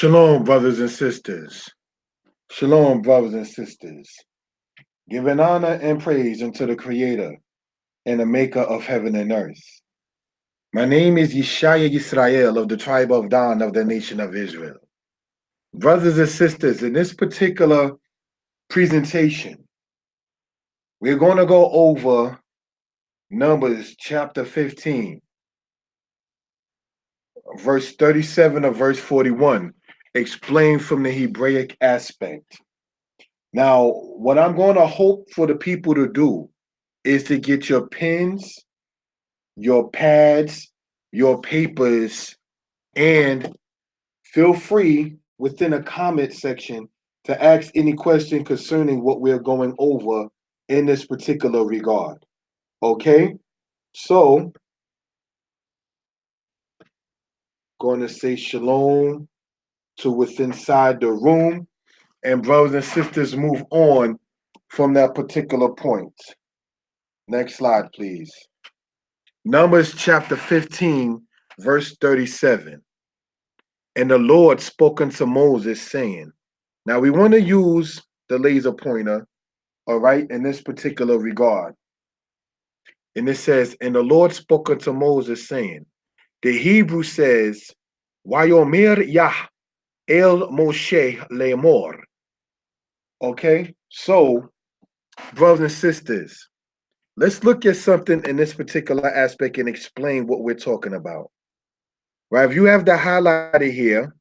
Shalom, brothers and sisters. Shalom, brothers and sisters. Giving honor and praise unto the Creator and the Maker of heaven and earth. My name is Yeshaya Yisrael of the tribe of Dan of the nation of Israel. Brothers and sisters, in this particular presentation, we're going to go over Numbers chapter 15, verse 37 of verse 41, explained from the Hebraic aspect. Now, what I'm going to hope for the people to do is to get your pens, your pads, your papers, and feel free within the comment section to ask any question concerning what we're going over in this particular regard. Okay? So, going to say shalom to within inside the room, and brothers and sisters move on from that particular point. Next slide, please. Numbers chapter 15, verse 37. And the Lord spoke unto Moses, saying, now we want to use the laser pointer, all right, in this particular regard. And it says, and the Lord spoke unto Moses, saying, the Hebrew says, Wayomer Yah El Moshe Lemor. Okay, so, brothers and sisters, let's look at something in this particular aspect and explain what we're talking about. Right, if you have the highlighted here,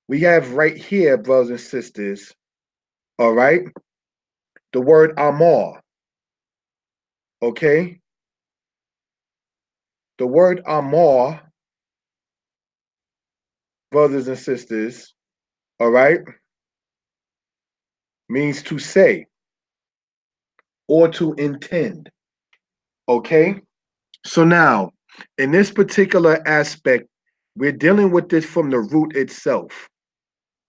we have right here, brothers and sisters, all right, the word Amor. Okay? The word Amor, brothers and sisters, all right, means to say or to intend. Okay? So now, in this particular aspect, we're dealing with this from the root itself.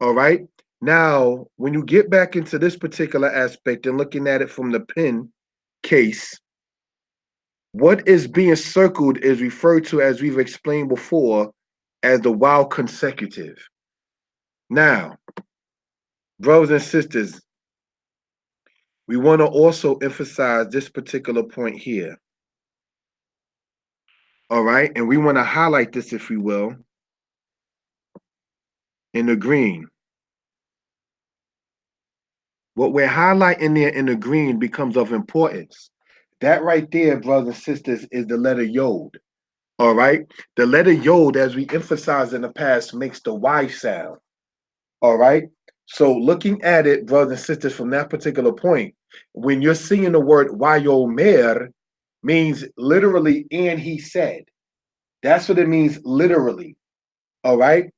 All right? Now, when you get back into this particular aspect and looking at it from the pen case, what is being circled is referred to, as we've explained before, as the while consecutive. Now, brothers and sisters, we want to also emphasize this particular point here. All right, and we want to highlight this, if we will, in the green. What we're highlighting there in the green becomes of importance. That right there, brothers and sisters, is the letter Yod. All right, the letter Yod, as we emphasized in the past, makes the Y sound. All right, so looking at it, brothers and sisters, from that particular point, when you're seeing the word Wayomer, means literally, and he said. That's what it means literally. All right.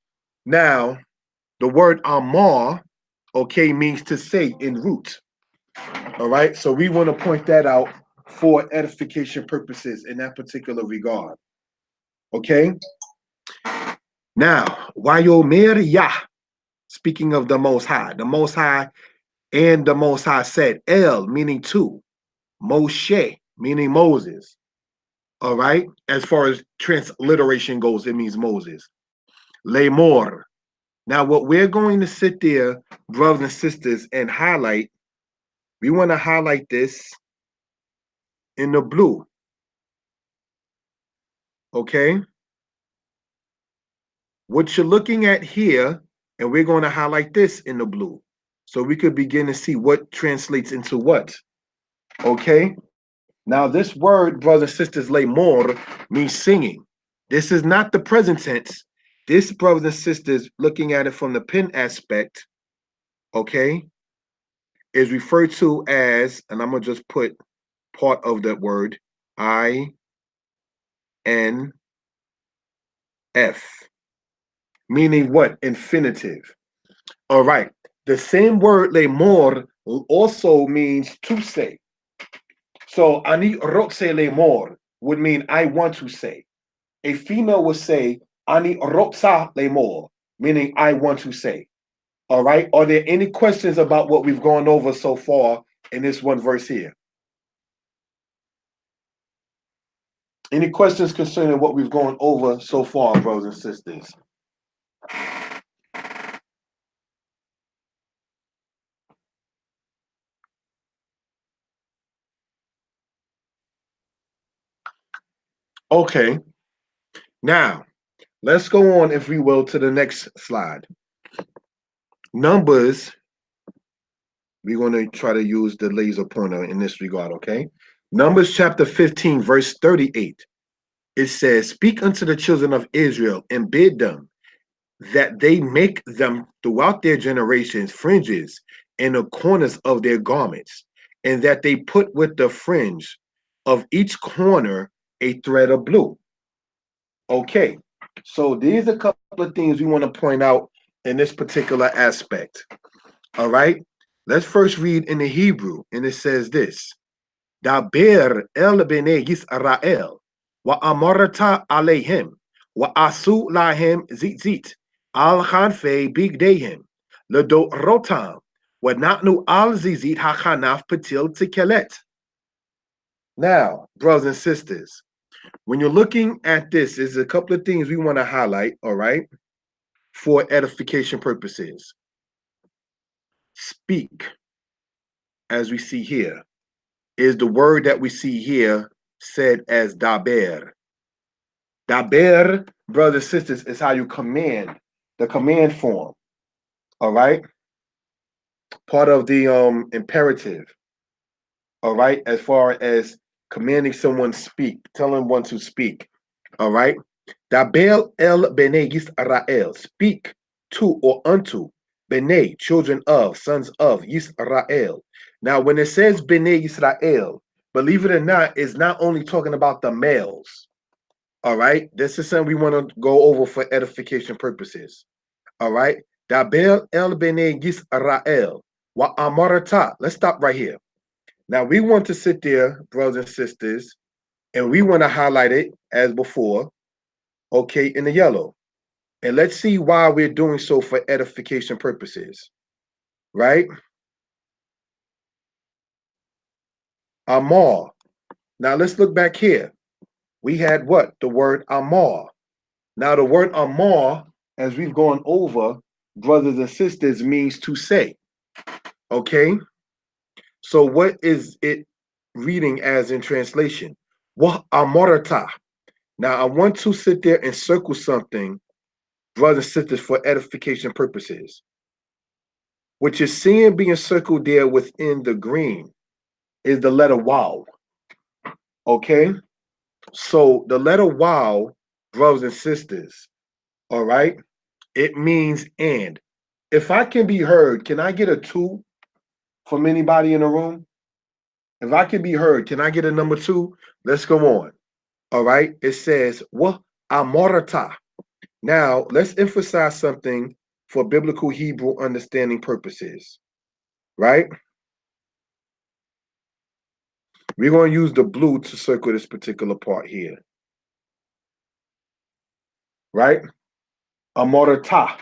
Now, the word Amar, okay, means to say in root. All right. So we want to point that out for edification purposes in that particular regard. Okay. Now, Wayomer Yah, speaking of the Most High and the Most High said, El, meaning two, Moshe, meaning Moses. All right. As far as transliteration goes, it means Moses. Lemor. Now, what we're going to sit there, brothers and sisters, and highlight, we want to highlight this in the blue. Okay. What you're looking at here, and we're going to highlight this in the blue. So we could begin to see what translates into what. Okay. Now, this word, brothers and sisters, lemor, means singing. This is not the present tense. This, brothers and sisters, looking at it from the pen aspect, okay, is referred to as, and I'm going to just put part of that word, INF, meaning what? Infinitive. All right. The same word, lemor, also means to say. So, ani rotse lemor would mean I want to say. A female would say, ani rotsa lemor, meaning I want to say. All right. Are there any questions about what we've gone over so far in this one verse here? Any questions concerning what we've gone over so far, brothers and sisters? Okay. Now, let's go on, if we will, to the next slide. Numbers, we're going to try to use the laser pointer in this regard, okay? Numbers chapter 15, verse 38. It says, "Speak unto the children of Israel and bid them that they make them throughout their generations fringes in the corners of their garments, and that they put with the fringe of each corner a thread of blue." Okay, so these are a couple of things we want to point out in this particular aspect. All right, let's first read in the Hebrew, and it says this: Daber el bnei Yisrael, wa amarata alehem, wa asu lahem zitzit, al hanfe bigdehem, ledo rotam, wa natnu al zizit hachanaf patil tikelet. Now, brothers and sisters, when you're looking at this, there's a couple of things we want to highlight, all right, for edification purposes. Speak, as we see here, is the word that we see here said as daber. Daber, brothers and sisters, is how you command, the command form, all right? Part of the imperative, all right, as far as commanding someone speak, telling one to speak, all right? Daber el bnei Yisrael, speak to or unto bnei, children of, sons of Yisrael. Now, when it says bnei Yisrael, believe it or not, it's not only talking about the males. All right, this is something we want to go over for edification purposes. All right, Daber el bnei Yisrael wa amarata. Let's stop right here. Now we want to sit there, brothers and sisters, and we want to highlight it as before, okay, in the yellow. And let's see why we're doing so for edification purposes, right? Amar. Now let's look back here. We had what? The word Amar. Now the word Amar, as we've gone over, brothers and sisters, means to say. Okay? So what is it reading as in translation? What Amarata. Now I want to sit there and circle something, brothers and sisters, for edification purposes. What you're seeing being circled there within the green is the letter wow. Okay? So the letter wow, brothers and sisters, all right, it means and. If I can be heard, can I get a 2 from anybody in the room? If I can be heard, can I get a number 2? Let's go on. All right. It says, what amorata. Now, let's emphasize something for biblical Hebrew understanding purposes, right? We're going to use the blue to circle this particular part here, right? Amorata.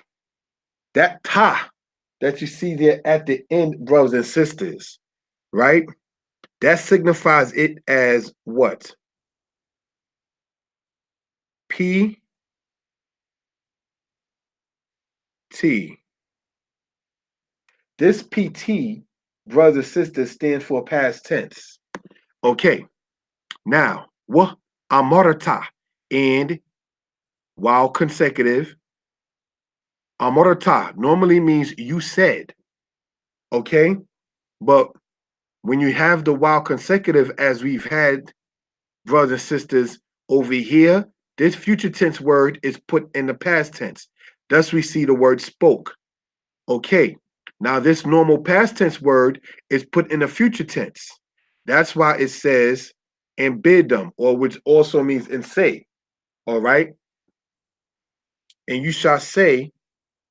That ta that you see there at the end, brothers and sisters, right? That signifies it as what? PT. This PT, brothers and sisters, stands for past tense. Okay, now, what amorata, and while consecutive, amorata normally means you said, okay? But when you have the while consecutive, as we've had, brothers and sisters, over here, this future tense word is put in the past tense. Thus, we see the word spoke. Okay, now this normal past tense word is put in the future tense. That's why it says and bid them, or which also means and say. All right, and you shall say,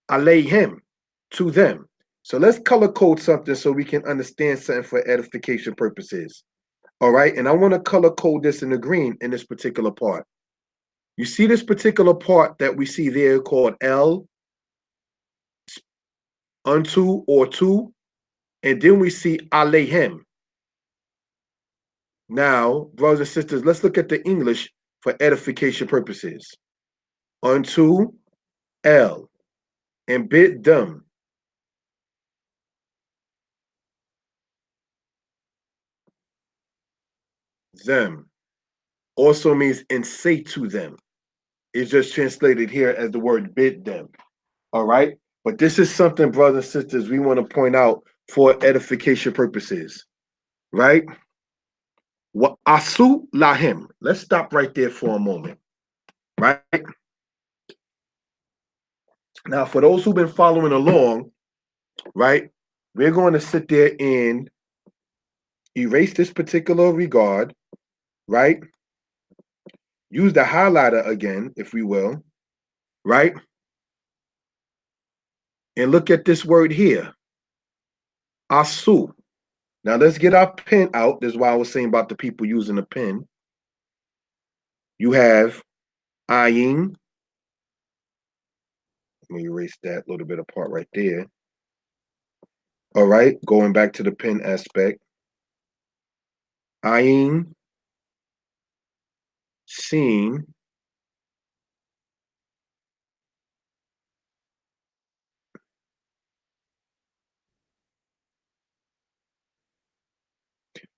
him to them. So let's color code something so we can understand something for edification purposes. All right, and I want to color code this in the green in this particular part. You see this particular part that we see there called L, unto or to, and then we see him. Now, brothers and sisters, let's look at the English for edification purposes. Unto, L, and bid them. Them. also means and say to them. It's just translated here as the word bid them. All right. But this is something, brothers and sisters, we want to point out for edification purposes. Right? Wa asu lahim. Let's stop right there for a moment. Right? Now, for those who've been following along, right, we're going to sit there and erase this particular regard, right? Use the highlighter again, if we will, right? And look at this word here, asu. Now let's get our pen out. This is why I was saying about the people using a pen. You have ayin. Let me erase that little bit apart right there. All right, going back to the pen aspect. Ayin, seen.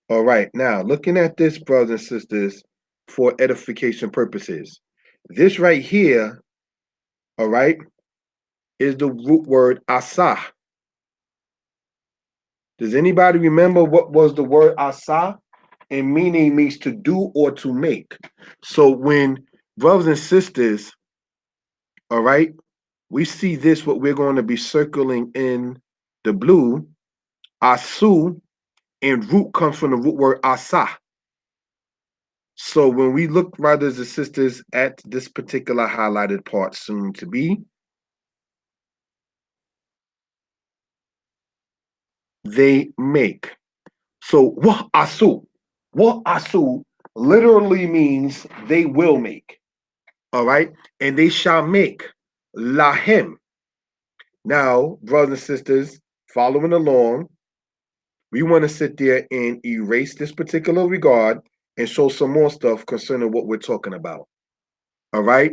All right, now looking at this, brothers and sisters, for edification purposes. This right here, all right, is the root word asa. Does anybody remember what was the word asa? And meaning means to do or to make. So when brothers and sisters, all right, we see this, what we're going to be circling in the blue, asu, and root comes from the root word asa. So when we look, brothers and sisters, at this particular highlighted part soon to be, they make. So what asu literally means they will make. All right, and they shall make lahem. Now, brothers and sisters, following along, we want to sit there and erase this particular regard and show some more stuff concerning what we're talking about. All right.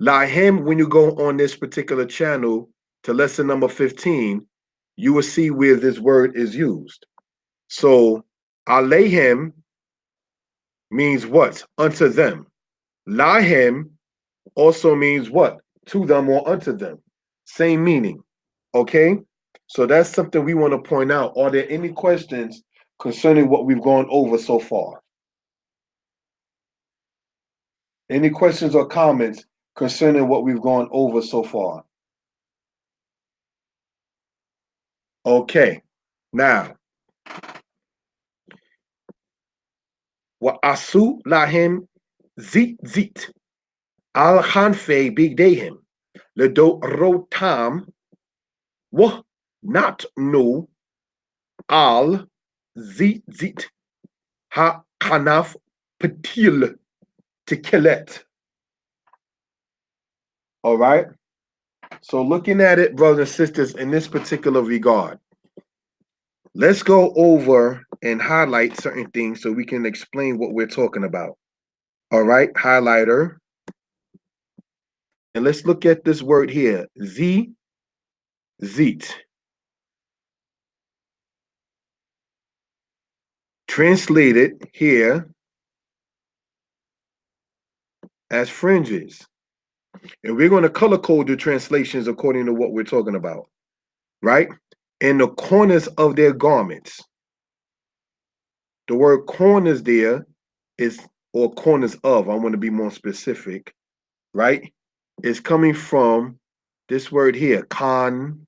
Lahem, when you go on this particular channel to lesson number 15, you will see where this word is used. So, alehem means what? Unto them. Lahem also means what? To them or unto them. Same meaning. Okay? So that's something we want to point out. Are there any questions concerning what we've gone over so far? Any questions or comments concerning what we've gone over so far? Okay. Now, wa asu lahim zit al hanfe bigdehim ledo rotam wa not no al zit ha kanaf patil tekelet. All right. So looking at it, brothers and sisters, in this particular regard, let's go over and highlight certain things so we can explain what we're talking about. All right, highlighter. And let's look at this word here, zit. Translated here as fringes. And we're going to color code the translations according to what we're talking about, right? In the corners of their garments. The word corners there is, or corners of, I want to be more specific, right? Is coming from this word here, con,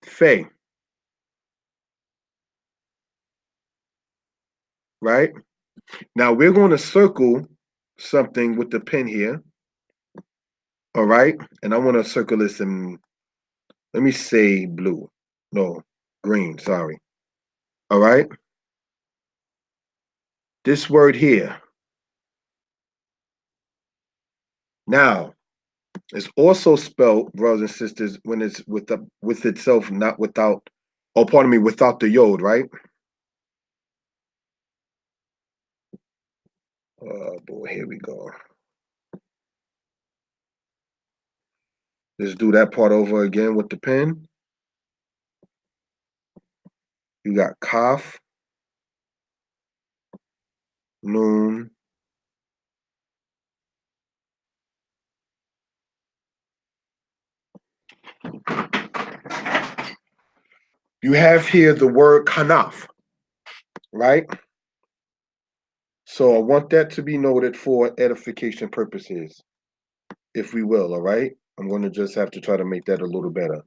fe, right? Now we're going to circle something with the pen here, all right? And I want to circle this in, let me say blue, no, green, sorry, all right? This word here. Now, it's also spelled, brothers and sisters, when it's with itself, not without, oh, pardon me, without the yod, right? Oh boy, here we go. Let's do that part over again with the pen. You got kaf, Noon. You have here the word kanaf, right? So I want that to be noted for edification purposes, if we will, all right? I'm going to just have to try to make that a little better.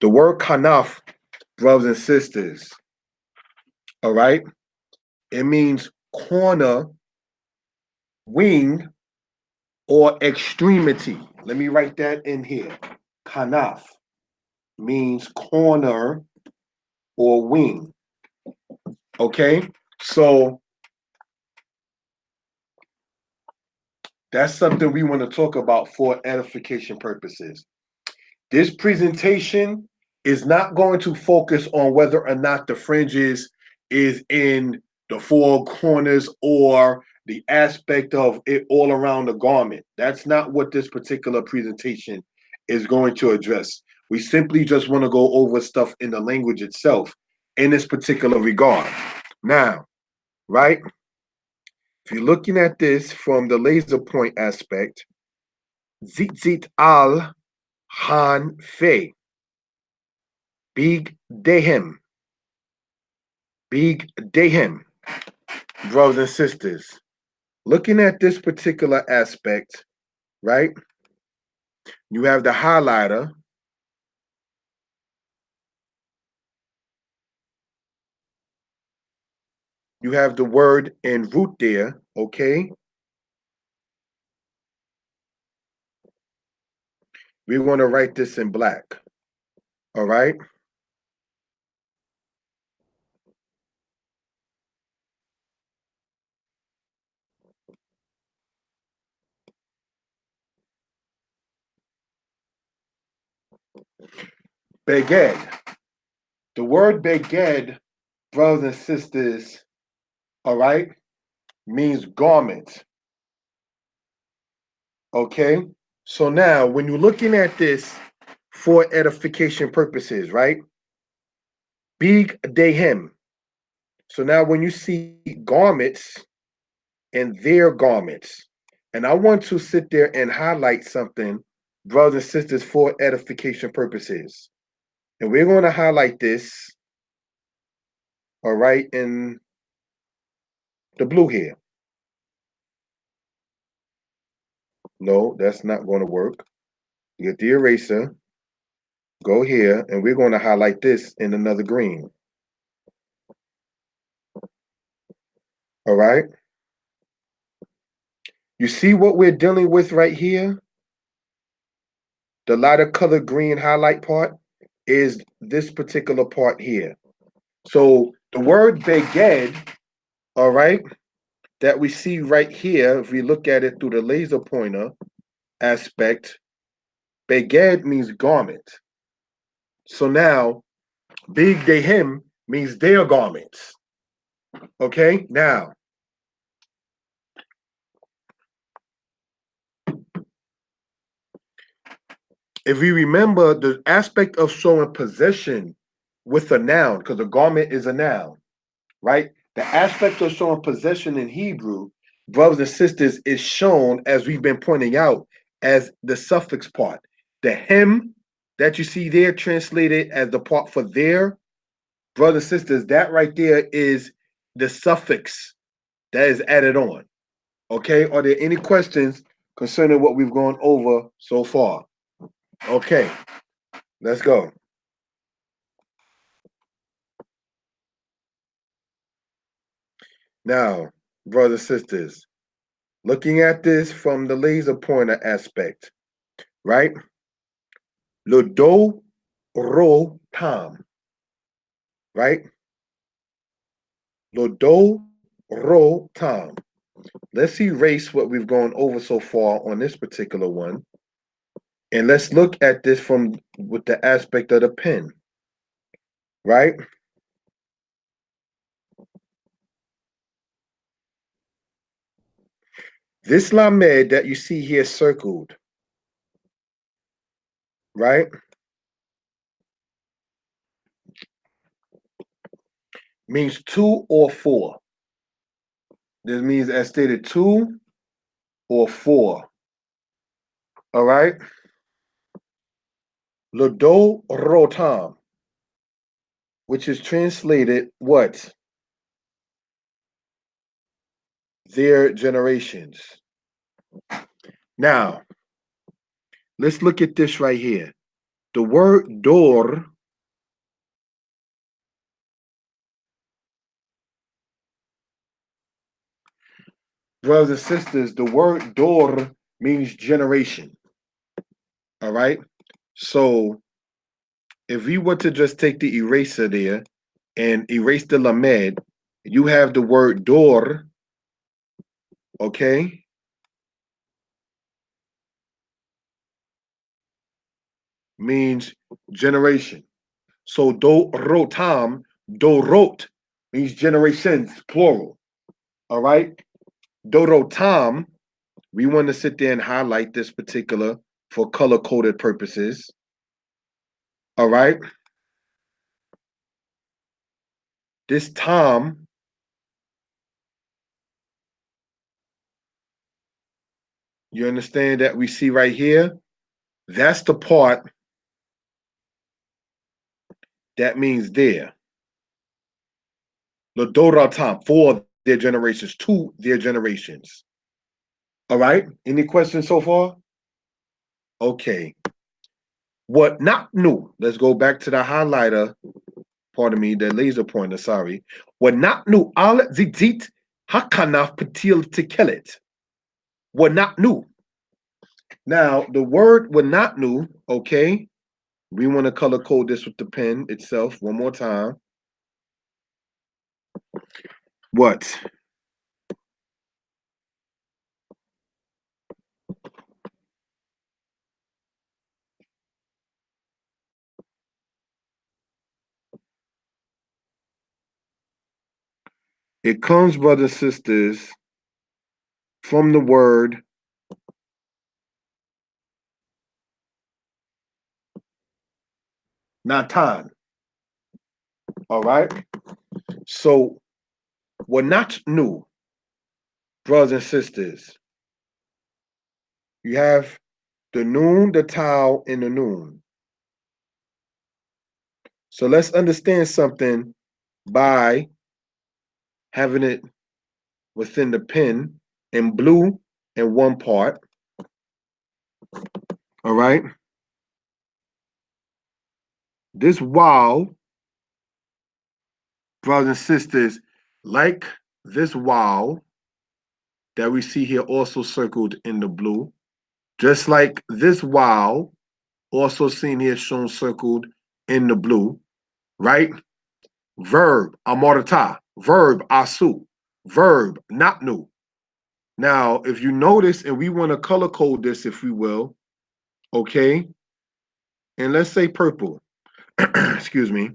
The word kanaf, brothers and sisters, all right? It means corner, wing, or extremity. Let me write that in here. Kanaf means corner or wing. Okay? So that's something we want to talk about for edification purposes. This presentation is not going to focus on whether or not the fringes is in the four corners or the aspect of it all around the garment. That's not what this particular presentation is going to address. We simply just want to go over stuff in the language itself in this particular regard. Now, right? If you're looking at this from the laser point aspect, zitzit al han fe. Big Dehem. Big Dehem. Brothers and sisters, looking at this particular aspect, right? You have the highlighter. You have the word en route there, okay? We're going to write this in black, all right? Beged. The word beged, brothers and sisters, all right, means garment, okay? So now, when you're looking at this for edification purposes, right? Big Dehem. So now when you see garments and their garments, and I want to sit there and highlight something, brothers and sisters, for edification purposes. And we're going to highlight this, all right, in the blue here. No, that's not going to work. You get the eraser, go here, and we're going to highlight this in another green. All right. You see what we're dealing with right here? The lighter colored green highlight part is this particular part here. So the word beged, all right, that we see right here, if we look at it through the laser pointer aspect, beged means garment. So now, big dehim means their garments. Okay, now, if we remember the aspect of showing possession with a noun, because a garment is a noun, right? The aspect of showing possession in Hebrew, brothers and sisters, is shown, as we've been pointing out, as the suffix part. The hem that you see there translated as the part for there, brothers and sisters, that right there is the suffix that is added on. Okay, are there any questions concerning what we've gone over so far? Okay, let's go. Now, brothers and sisters, looking at this from the laser pointer aspect, right? Le do ro tam, right? Le do ro tam. Let's erase what we've gone over so far on this particular one. And let's look at this from with the aspect of the pen, right? This lamed that you see here circled, right? means 2 or 4. This means as stated 2 or 4. All right? Lado rotam, which is translated what? Their generations. Now, let's look at this right here. The word dor brothers and sisters, the word dor means generation. All right? So if we were to just take the eraser there and erase the lamed, you have the word dor, okay? Means generation. So dorotam, dorot means generations, plural. All right? Dorotam, we want to sit there and highlight this particular for color-coded purposes. All right? This tam, you understand that we see right here? That's the part that means there. Ladoratam, for their generations, to their generations. All right? Any questions so far? Okay. What not new? Let's go back to the highlighter. Pardon me, the laser pointer, sorry. What not new? Al zizit hakanaf patil tekelet. What not new? Now, the word what not new, okay? We want to color code this with the pen itself one more time. What? It comes, brothers and sisters, from the word Natan. All right? So, what not new, brothers and sisters, you have the noon, the tau, and the noon. So let's understand something by having it within the pen in blue in one part. All right? This wow, brothers and sisters, like this wow that we see here also circled in the blue, just like this wow also seen here shown circled in the blue, right? Verb, amorata, verb, asu, verb, not new. Now, if you notice, and we want to color code this, if we will, okay? And let's say purple, excuse me.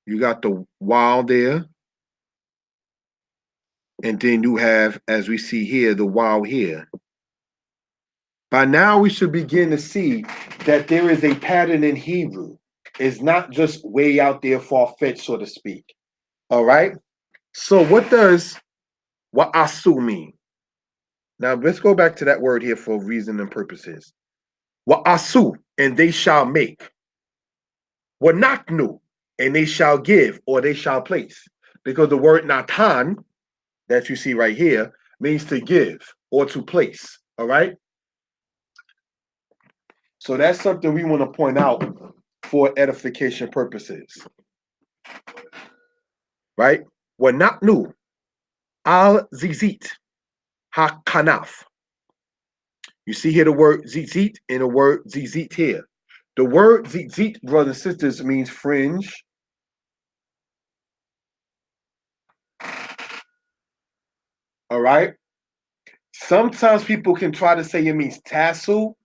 You got the wow there. And then you have, as we see here, the wow here. By now, we should begin to see that there is a pattern in Hebrew. It's not just way out there far-fetched, so to speak. All right? So what does wa'asu mean? Now, let's go back to that word here for reason and purposes. Wa'asu, and they shall make. Wanaknu, and they shall give, or they shall place. Because the word natan, that you see right here, means to give or to place. All right? So that's something we want to point out for edification purposes. Right? Wanaknu al zizit hakanaf. You see here the word zizit and the word zizit here. The word zizit, brothers and sisters, means fringe. All right? Sometimes people can try to say it means tassel,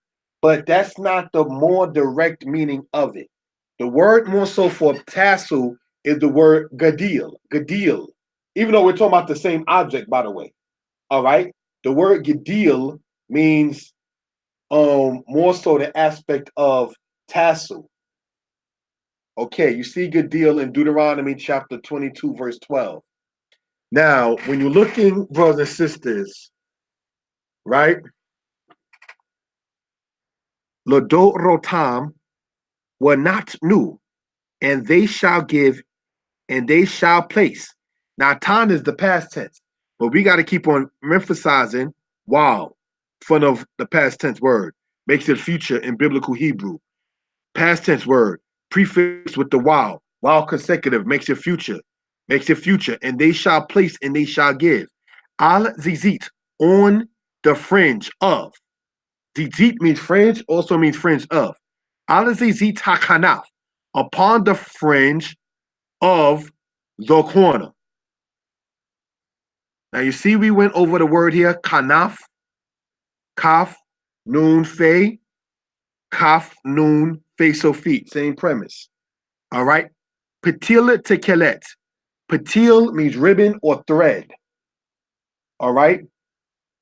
but that's not the more direct meaning of it. The word more so for tassel is the word gadil, gadil. Even though we're talking about the same object, by the way. All right? The word gadil means more so the aspect of tassel. Okay, you see good deal in Deuteronomy chapter 22, verse 12. Now, when you're looking, brothers and sisters, right? Ladot rotam were not new, and they shall give, and they shall place. Now, tan is the past tense, but we got to keep on emphasizing wow in front of the past tense word. Makes it future in biblical Hebrew. Past tense word, prefix with the wow. Wow consecutive makes it future. Makes it future. And they shall place and they shall give. Al zizit, on the fringe of. Zizit means fringe, also means fringe of. Al zizit hakanaf, upon the fringe of the corner. Now you see we went over the word here, kanaf, kaf, noon, fe, kaf, noon, fe, so feet. Same premise. All right. Patila tekelet. Patil means ribbon or thread. All right.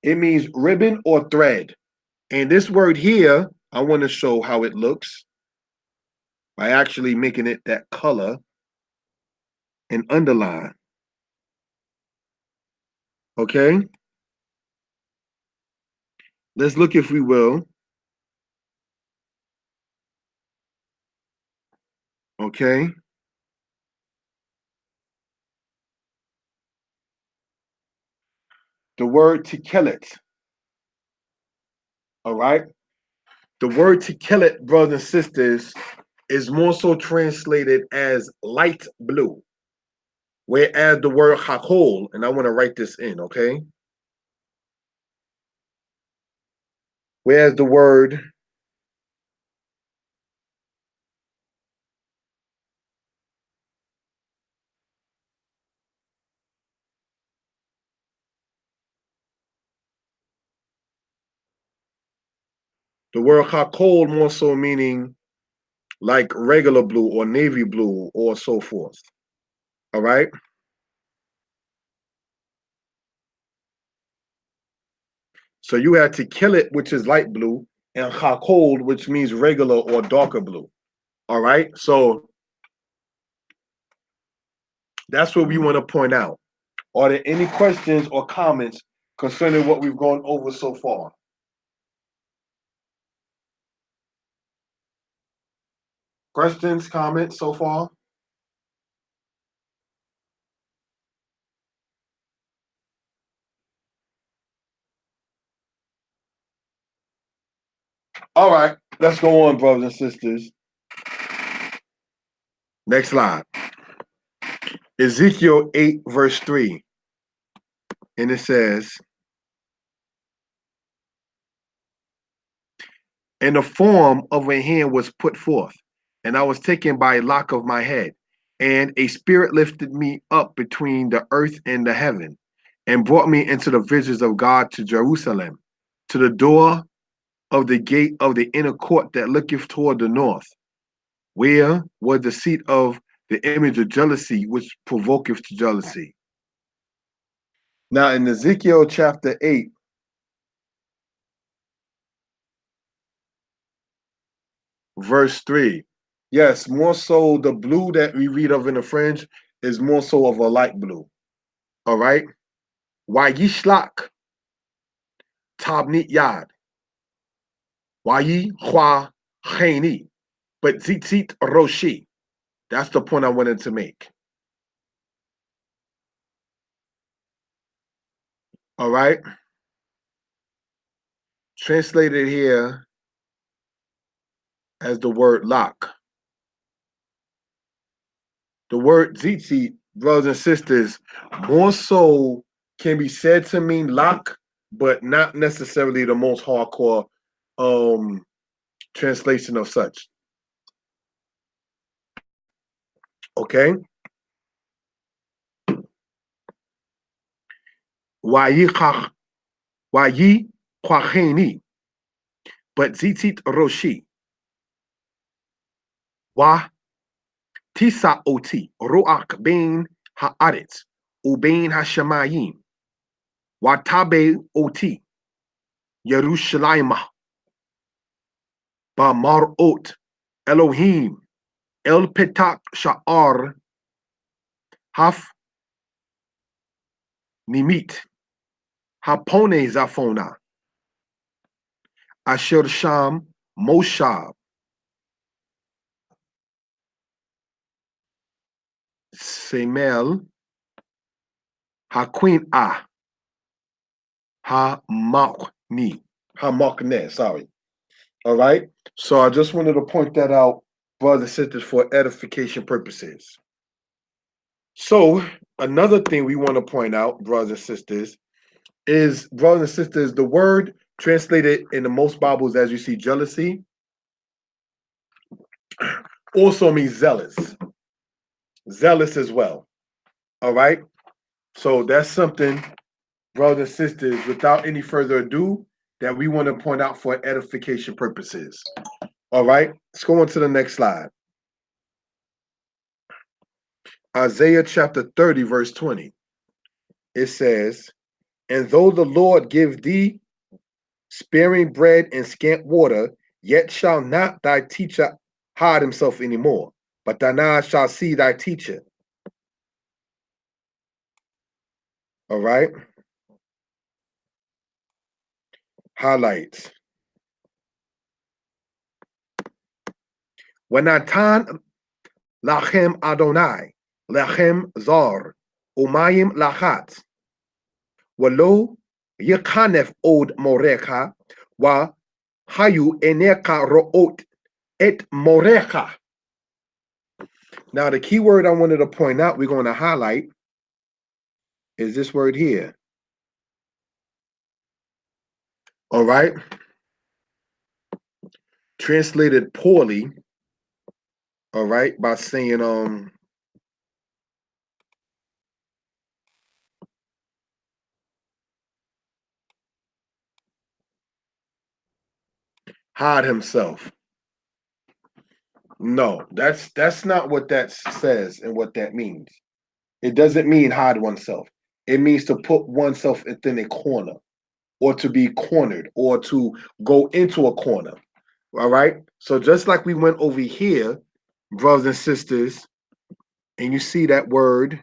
It means ribbon or thread. And this word here, I want to show how it looks by actually making it that color and underline. Okay. Let's look, if we will. Okay. The word tekelet. All right. The word tekelet, brothers and sisters, is more so translated as light blue. Whereas the word hakol, and I want to write this in, okay? Whereas the word hakol more so meaning like regular blue or navy blue or so forth. All right. So you had to kill it, which is light blue, and hakol, which means regular or darker blue. All right. So that's what we want to point out. Are there any questions or comments concerning what we've gone over so far? Questions, comments so far? All right, let's go on, brothers and sisters. Next slide. Ezekiel 8, verse 3. And it says, and the form of a hand was put forth, and I was taken by a lock of my head, and a spirit lifted me up between the earth and the heaven, and brought me into the visions of God to Jerusalem, to the door of the gate of the inner court that looketh toward the north, where was the seat of the image of jealousy, which provoketh to jealousy. Now in Ezekiel chapter 8, verse 3. Yes, more so the blue that we read of in the fringe is more so of a light blue. All right. Wayishlak tabnit yad. Wayi hua cheni. But zitzit roshi. That's the point I wanted to make. All right. Translated here as the word lock. The word tzitzit, brothers and sisters, more so can be said to mean lock, but not necessarily the most hardcore translation of such. Okay. Wayi kwacheni, but zitzit roshi. Wa tisa oti roach bein haaretz ubein hashemayim. Watabe oti Yerushalayimah ba marot Elohim, El Petak Sha'ar, Haf Nimit, Hapone Zafona, Asher Sham Moshab, Semel, Haquin Ah, Hamakne, sorry. All right. So I just wanted to point that out, brothers and sisters, for edification purposes. So another thing we want to point out, brothers and sisters, is the word translated in the most Bibles, as you see, jealousy, also means zealous. Zealous as well. All right. So that's something, brothers and sisters, without any further ado, that we want to point out for edification purposes. All right. Let's go on to the next slide. Isaiah chapter 30, verse 20. It says, "And though the Lord give thee sparing bread and scant water, yet shall not thy teacher hide himself anymore, but thine eyes shall see thy teacher." All right. Highlights. Wenatan lachem Adonai, lachem zar, umayim lachat, walo yekanef od morecha, wa hayu eneka root et morecha. Now, the key word I wanted to point out, we're going to highlight, is this word here. All right. Translated poorly, all right, by saying hide himself. No, that's not what that says and what that means. It doesn't mean hide oneself. It means to put oneself within a corner, or to be cornered, or to go into a corner. All right. So just like we went over here, brothers and sisters, and you see that word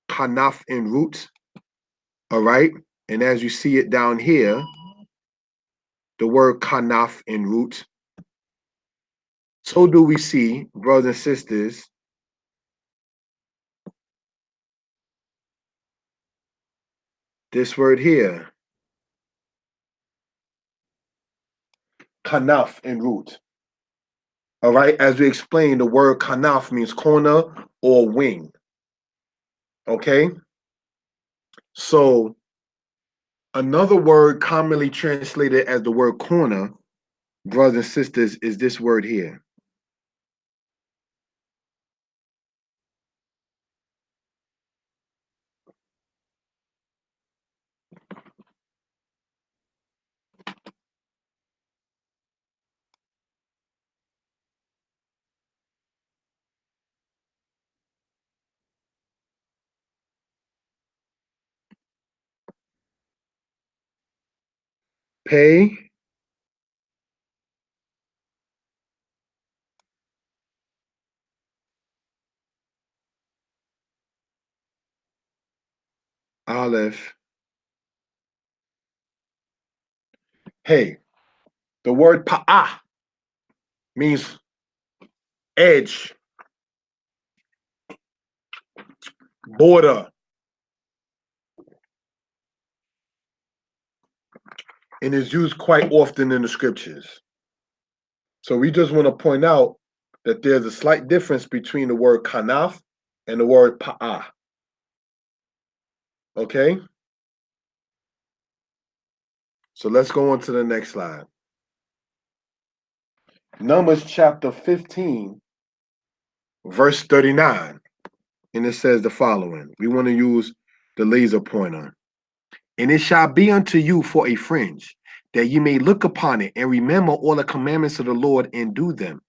kanaf in root. All right. And as you see it down here, the word kanaf in root. So do we see, brothers and sisters, this word here, kanaf in root. All right. As we explained, the word kanaf means corner or wing. Okay. So another word commonly translated as the word corner, brothers and sisters, is this word here. Pay, Aleph, hey. The word pa'ah means edge, border, and is used quite often in the scriptures. So we just want to point out that there's a slight difference between the word kanaf and the word pa'ah. Okay? So let's go on to the next slide. Numbers chapter 15, verse 39. And it says the following. We want to use the laser pointer. "And it shall be unto you for a fringe, that you may look upon it and remember all the commandments of the Lord and do them,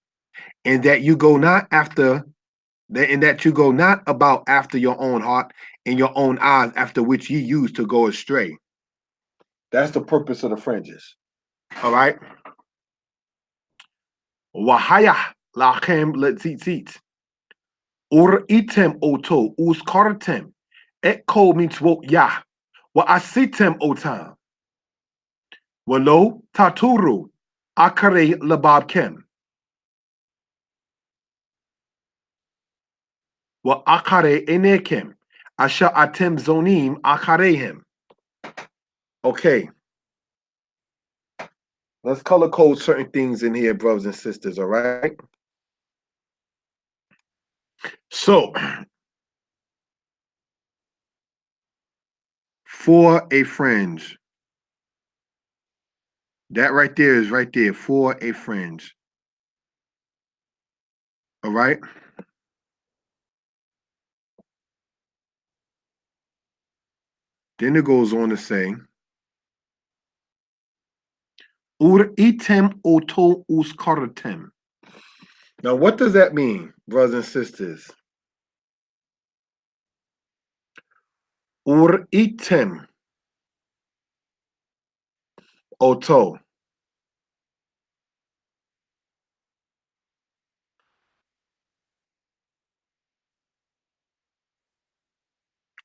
and that you go not after and that you go not about after your own heart and your own eyes, after which ye used to go astray." That's the purpose of the fringes. All right. Wahaya lachem letzitzit. Ur item oto uskartem. Ekko mitzvot yah. Wa asitem otam. Walo taturu. Akare lababkem. Wa akare enekem. Asha atem zonim akarehem. Okay. Let's color code certain things in here, brothers and sisters, all right? So, for a fringe, that right there is right there, for a fringe, all right? Then it goes on to say, Ur item oto uskaratem. Now, what does that mean, brothers and sisters? Ur item oto.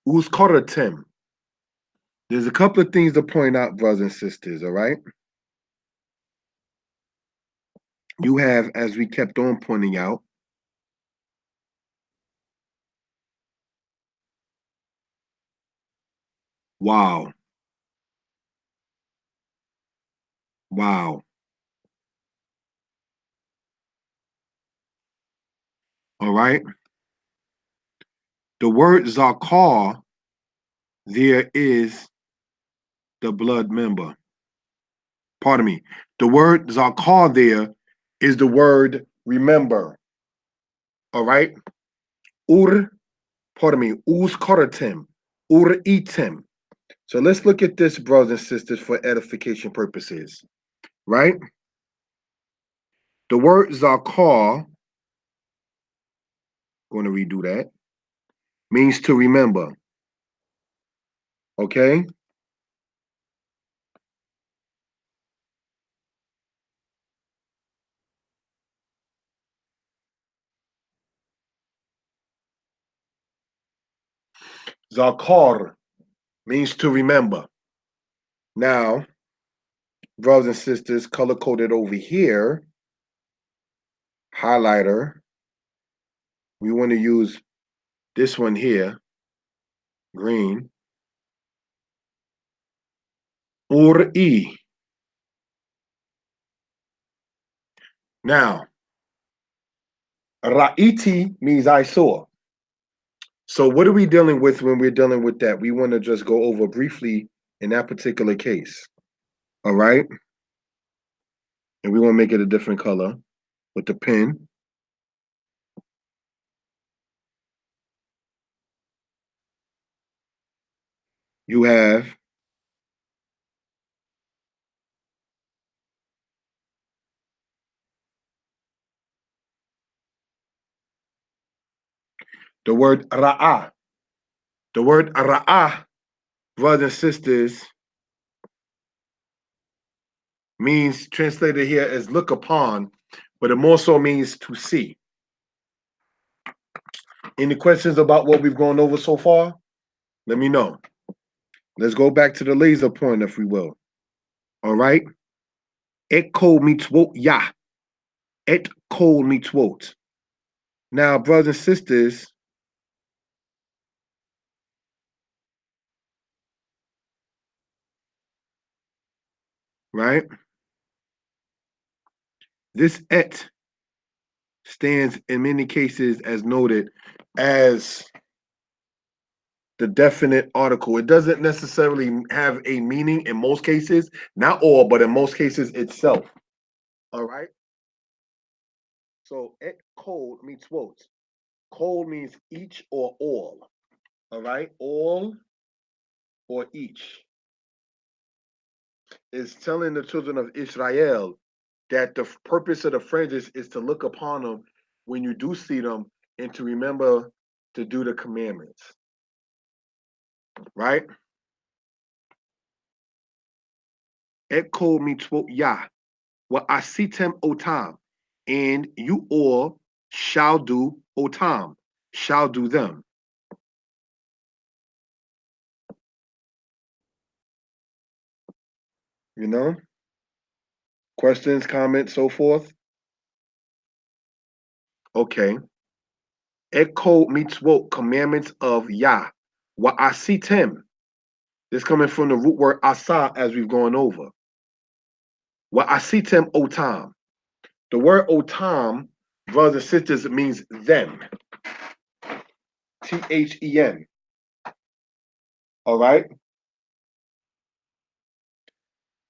Uskaratem. There's a couple of things to point out, brothers and sisters, all right? You have, as we kept on pointing out, wow, wow, all right? The word zakar, there is the blood member. Pardon me. The word zakar there is the word remember. All right? Ur, pardon me, uskaratem, ur item. So let's look at this, brothers and sisters, for edification purposes. Right? The word zakar, going to redo that, means to remember. Okay? Zakar means to remember. Now, brothers and sisters, color coded over here, highlighter, we want to use this one here, green, Ur-i. Now, Ra'iti means I saw. So what are we dealing with when we're dealing with that? We want to just go over briefly in that particular case. All right? And we want to make it a different color with the pen. You have the word Ra'ah. The word Ra'ah, brothers and sisters, means translated here as look upon, but it more so means to see. Any questions about what we've gone over so far? Let me know. Let's go back to the laser point, if we will. All right? Et kol mitzvot yah. Et kol mitzvot. Now, brothers and sisters, right? This et stands in many cases as noted as the definite article. It doesn't necessarily have a meaning in most cases, not all, but in most cases itself. All right? So et kol mitzvot. Kol means each or all. All right? All or each. Is telling the children of Israel that the purpose of the fringes is to look upon them when you do see them and to remember to do the commandments. Right? Et kol mitzvot yah, wa asitem otam. and you all shall do otam, shall do them. You know, questions, comments, so forth. Okay. Eko mitzvot, commandments of Yah. Wa asitem. This coming from the root word asa, as we've gone over. Wa asitem otam. The word otam, brothers and sisters, it means them. T-H-E-M. All right.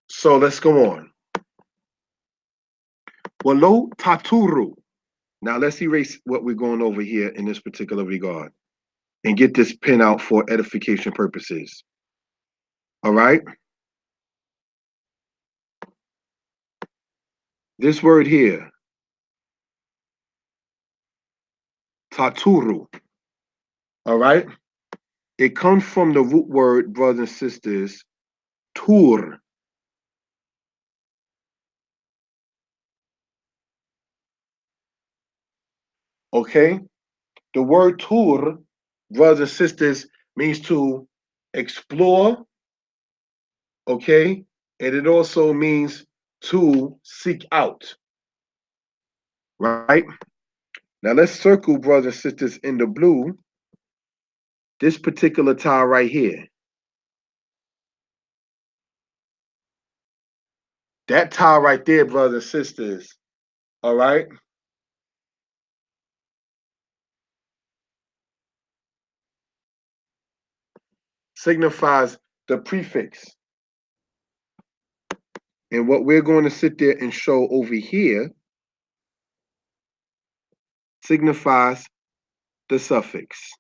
So let's go on. Walo taturu. Now let's erase what we're going over here in this particular regard and get this pin out for edification purposes. All right. This word here, taturu. All right. It comes from the root word, brothers and sisters, tur. Okay. The word tur, brothers and sisters, means to explore. Okay. And it also means to seek out. Right. Now let's circle, brothers and sisters, in the blue, this particular tile right here. That tile right there, brothers and sisters, all right, signifies the prefix. And what we're going to sit there and show over here signifies the suffix.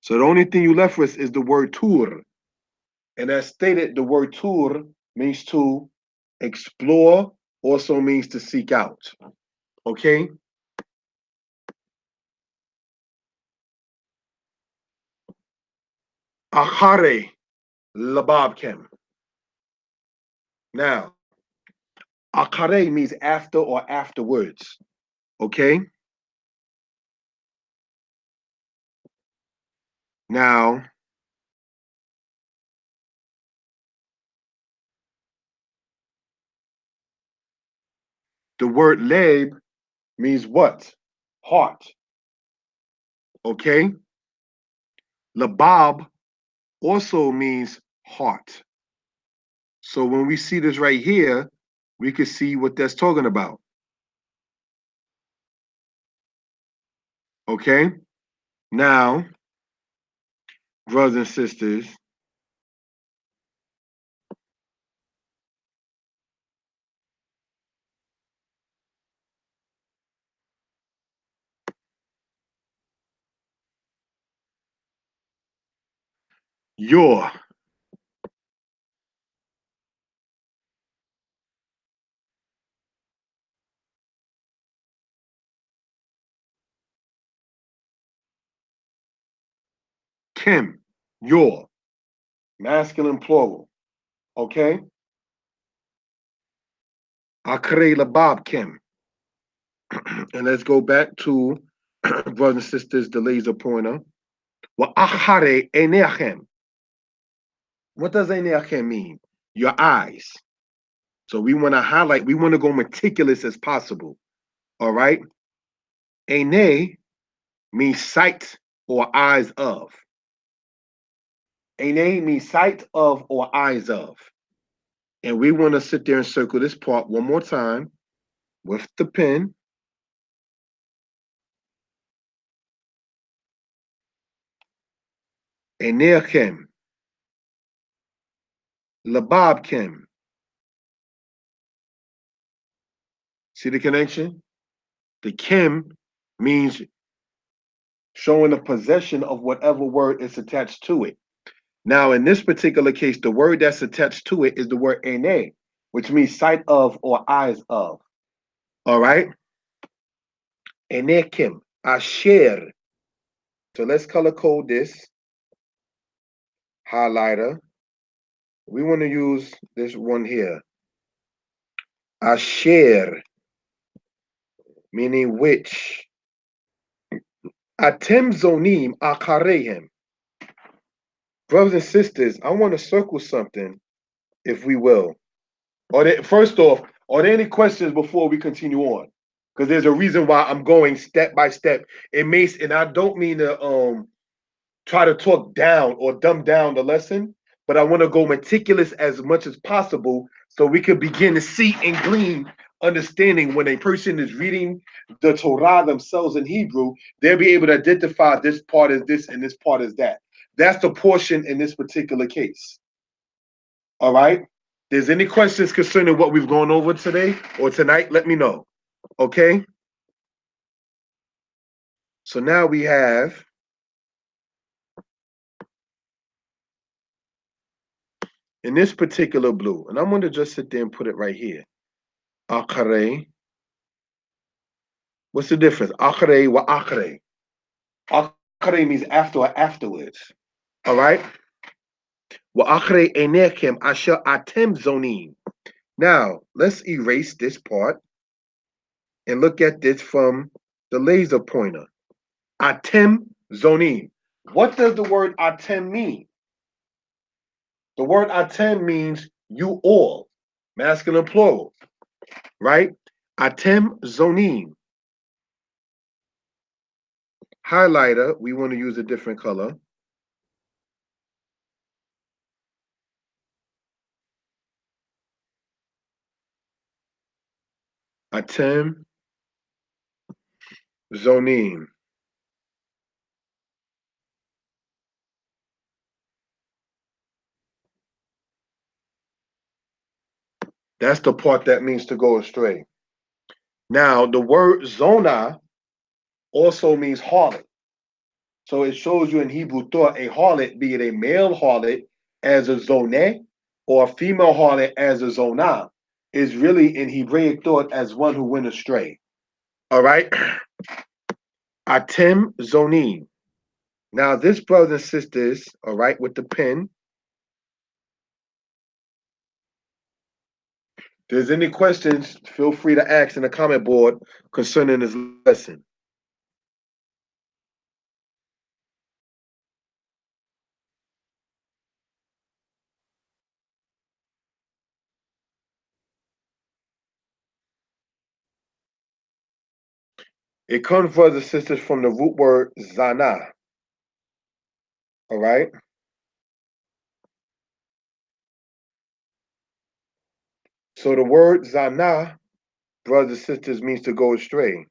So the only thing you left with is the word tur. And as stated, the word tur means to explore, also means to seek out. Okay? Achare lababkem. Now, achare means after or afterwards. Okay? Now, the word leb means what? Heart. Okay? Labab also means heart. So when we see this right here, we can see what that's talking about. Okay? Now, brothers and sisters, your, Kim, your, masculine plural. Okay? Akre labab Kim. And let's go back to brothers and sisters, the laser pointer. Wa achare enechem. What does enechem mean? Your eyes. So we want to highlight, we want to go meticulous as possible. All right? Ene means sight or eyes of. Ene means sight of or eyes of. And we want to sit there and circle this part one more time with the pen. Enerkem. Lababkem. See the connection? The kim means showing the possession of whatever word is attached to it. Now, in this particular case, the word that's attached to it is the word ene, which means sight of or eyes of. All right? Enekim, asher. So let's color code this highlighter. We want to use this one here. Asher. meaning which. Atem zonim akarehem. Brothers and sisters, I want to circle something, if we will. First off, are there any questions before we continue on? Because there's a reason why I'm going step by step. And I don't mean to try to talk down or dumb down the lesson, but I want to go meticulous as much as possible so we can begin to see and glean understanding when a person is reading the Torah themselves in Hebrew, they'll be able to identify this part as this and this part as that. That's the portion in this particular case. All right? There's any questions concerning what we've gone over today or tonight, let me know. Okay? So now we have in this particular blue, and I'm going to just sit there and put it right here. Akare. What's the difference? Akare wa akare. Akare means after or afterwards. All right? Wa akare enekem asher atem zonim. Now, let's erase this part and look at this from the laser pointer. Atem zonim. What does the word atem mean? The word atem means you all, masculine plural, right? Atem zonim. Highlighter, we want to use a different color. Atem zonim. That's the part that means to go astray. Now, the word zona also means harlot. So it shows you in Hebrew thought a harlot, be it a male harlot as a zoneh or a female harlot as a zonah, is really in Hebraic thought as one who went astray. All right? Atem zonim. Now, this, brothers and sisters, all right, with the pen, if there's any questions, feel free to ask in the comment board concerning this lesson. It comes, brothers and sisters, from the root word zana. All right? So the word zana, brothers and sisters, means to go astray.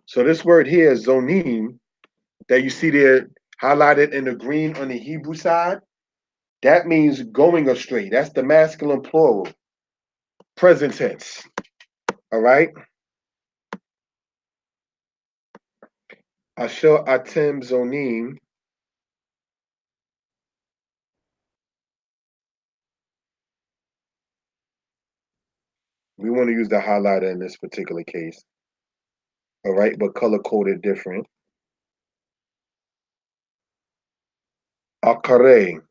So this word here, zonim, that you see there highlighted in the green on the Hebrew side, that means going astray. That's the masculine plural, present tense. All right? Asher atem zonim. We want to use the highlighter in this particular case. All right, but color coded different. Akare.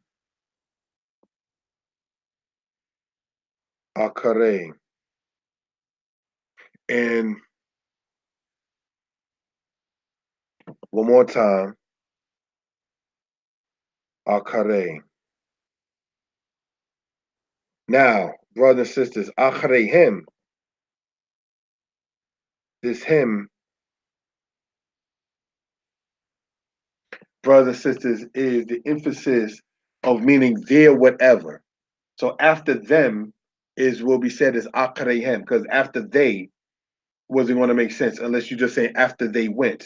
Akare. And one more time. Akare. Now, brothers and sisters, Akare him. This him, brothers and sisters, is the emphasis of meaning their whatever. So after them is will be said as Akare him, because after they wasn't going to make sense unless you just say after they went,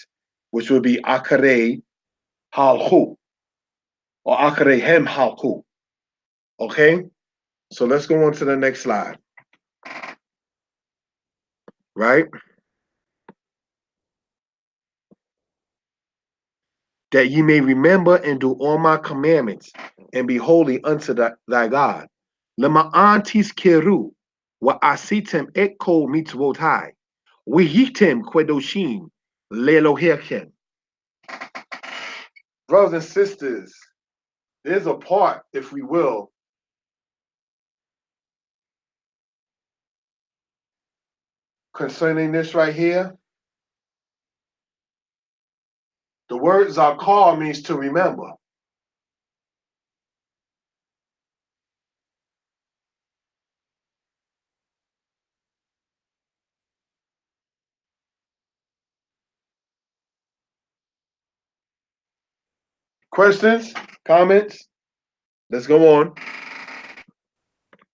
which would be Akare halchu or Akare hem halchu. Okay? So let's go on to the next slide. Right? That ye may remember and do all my commandments and be holy unto thy God. Lema'an tiskeru wa asitem et kol mitzvotai. Wehitem kedoshim lelohechem. Brothers and sisters, there's a part, if we will, concerning this right here, the word zakar means to remember. Questions? Comments? Let's go on.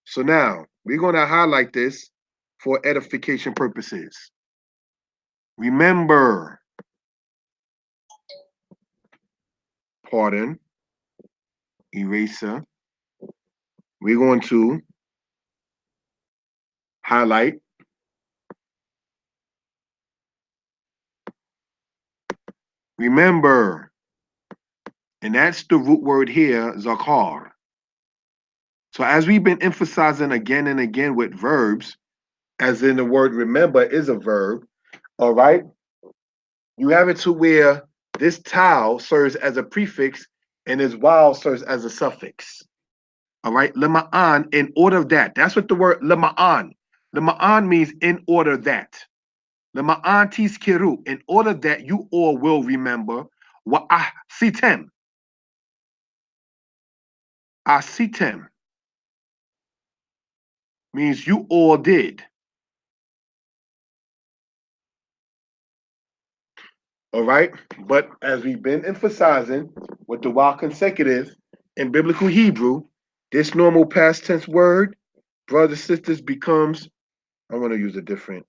So now we're going to highlight this for edification purposes. Remember, pardon, eraser. We're going to highlight. Remember, and that's the root word here, zakar. So as we've been emphasizing again and again with verbs, as in the word remember is a verb, all right? You have it to where this tau serves as a prefix and this wow serves as a suffix. All right, lema'an, in order that. That's what the word lema'an. Lema'an means in order that. Lema'an tiskiru, in order that you all will remember what asitem. Asitem means you all did. All right, but as we've been emphasizing with the while consecutive in biblical Hebrew, this normal past tense word, brothers sisters, becomes, I want to use a different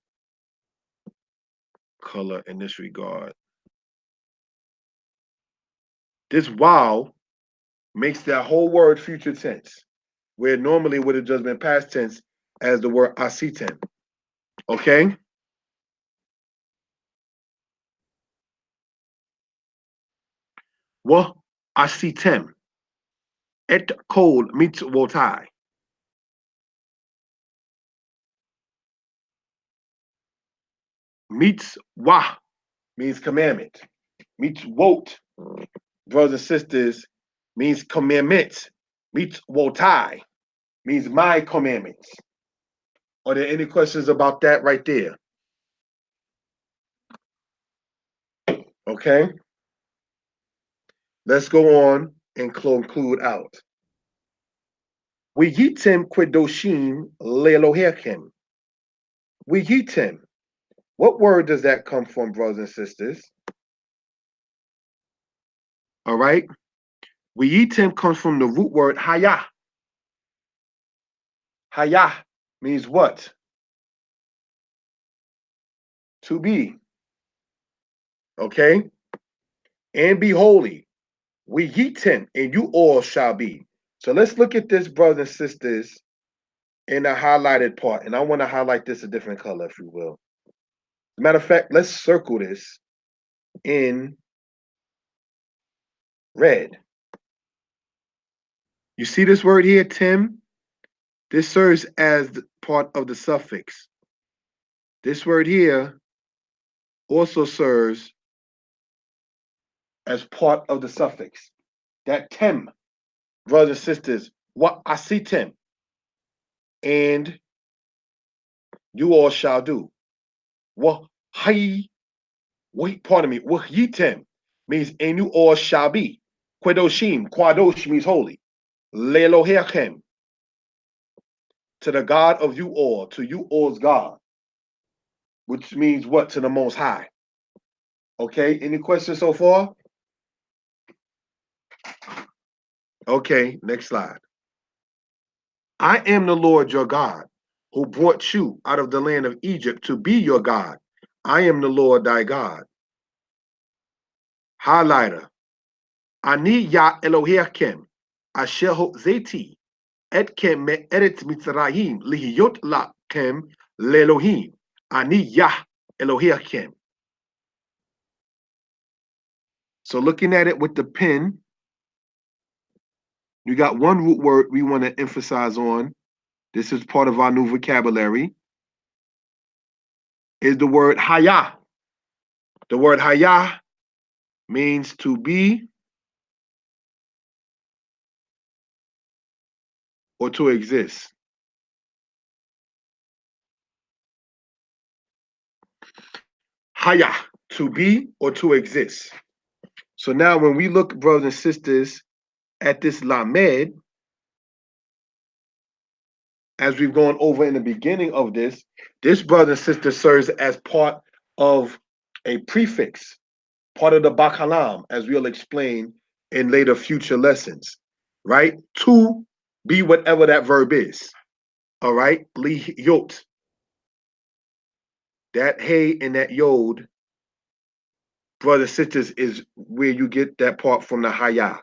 color in this regard. This wow makes that whole word future tense, where normally would have just been past tense as the word asitem. Okay? Wa asitem. Et kol mitzvotai. Mitzvah means commandment. Mitzvot, brothers and sisters, means commandments. Mitzvotai means my commandments. Are there any questions about that right there? Okay? Let's go on and conclude out. Weyitem kedoshim leElohechem. Weyitem. What word does that come from, brothers and sisters? All right. Weyitem comes from the root word hayah. Hayah means what? To be. Okay. And be holy. Weyitem, and you all shall be. So let's look at this, brothers and sisters, in the highlighted part. And I want to highlight this a different color, if you will. As a matter of fact, let's circle this in red. You see this word here, Tim? This serves as part of the suffix. This word here also serves as part of the suffix. That tem, brothers and sisters, what I see tem, and you all shall do. What pardon me, what yitem means and you all shall be. Kwadoshim, kwadosh means holy. Lelohechem, to the God of you all, to you all's God, which means what? To the Most High. Okay, any questions so far? Okay, next slide. I am the Lord your God, who brought you out of the land of Egypt to be your God. I am the Lord thy God. Highlighter. Ani ya Elohechem, asher zeti etkem me eretz Mitzrayim lihiyot lakem leElohim. Ani ya Elohechem. So looking at it with the pen, you got one root word we want to emphasize on. This is part of our new vocabulary. Is the word hayah. The word hayah means to be or to exist. Haya, to be or to exist. So now when we look, brothers and sisters, at this lamed, as we've gone over in the beginning of this brother and sister serves as part of a prefix, part of the bakalam, as we'll explain in later future lessons, right? To be whatever that verb is, all right? Li yot. That hey and that yod, brothers and sisters, is where you get that part from the haya,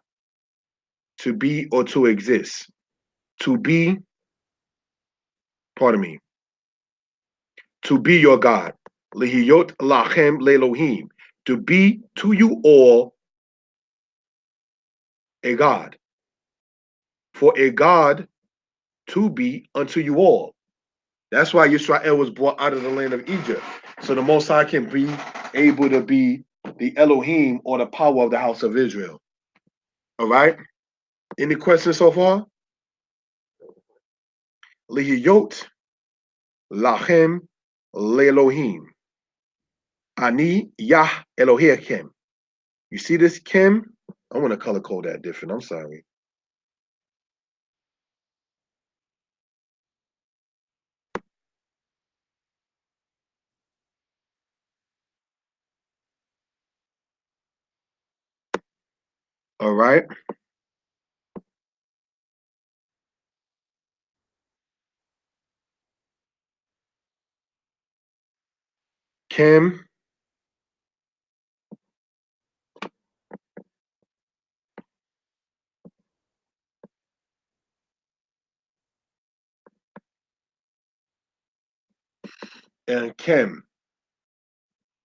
to be or to exist. To be, pardon me, to be your God. Lihiyot lachem lelohim. To be to you all a God. For a God to be unto you all. That's why Yisrael was brought out of the land of Egypt. So the Most High can be able to be the Elohim or the power of the house of Israel. All right? Any questions so far? Lihiyot lachem lelohim. Ani Yah Elohim. You see this Kim? I want to color code that different. I'm sorry. All right. Kim and Kim.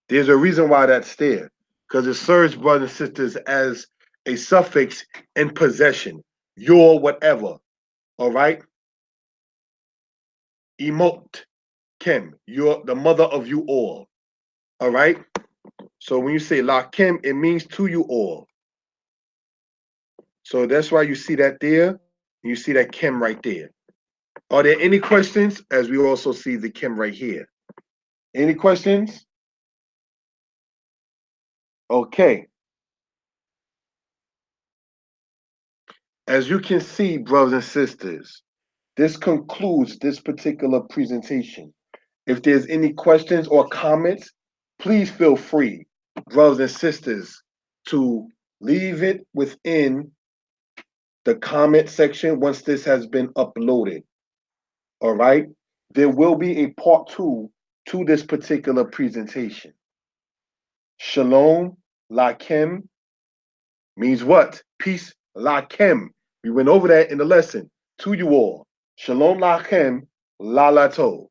There's a reason why that's there. Because it serves brothers and sisters as a suffix in possession. Your whatever. All right. Emote. Kim. You're the mother of you all. All right. So when you say La Kim, it means to you all. So that's why you see that there. And you see that Kim right there. Are there any questions? As we also see the Kim right here. Any questions? Okay. As you can see, brothers and sisters, this concludes this particular presentation. If there's any questions or comments, please feel free, brothers and sisters, to leave it within the comment section once this has been uploaded. All right? There will be a part 2 to this particular presentation. Shalom, Lakem means what? Peace, Lakem. We went over that in the lesson. To you all. Shalom, Lakem, Lalato.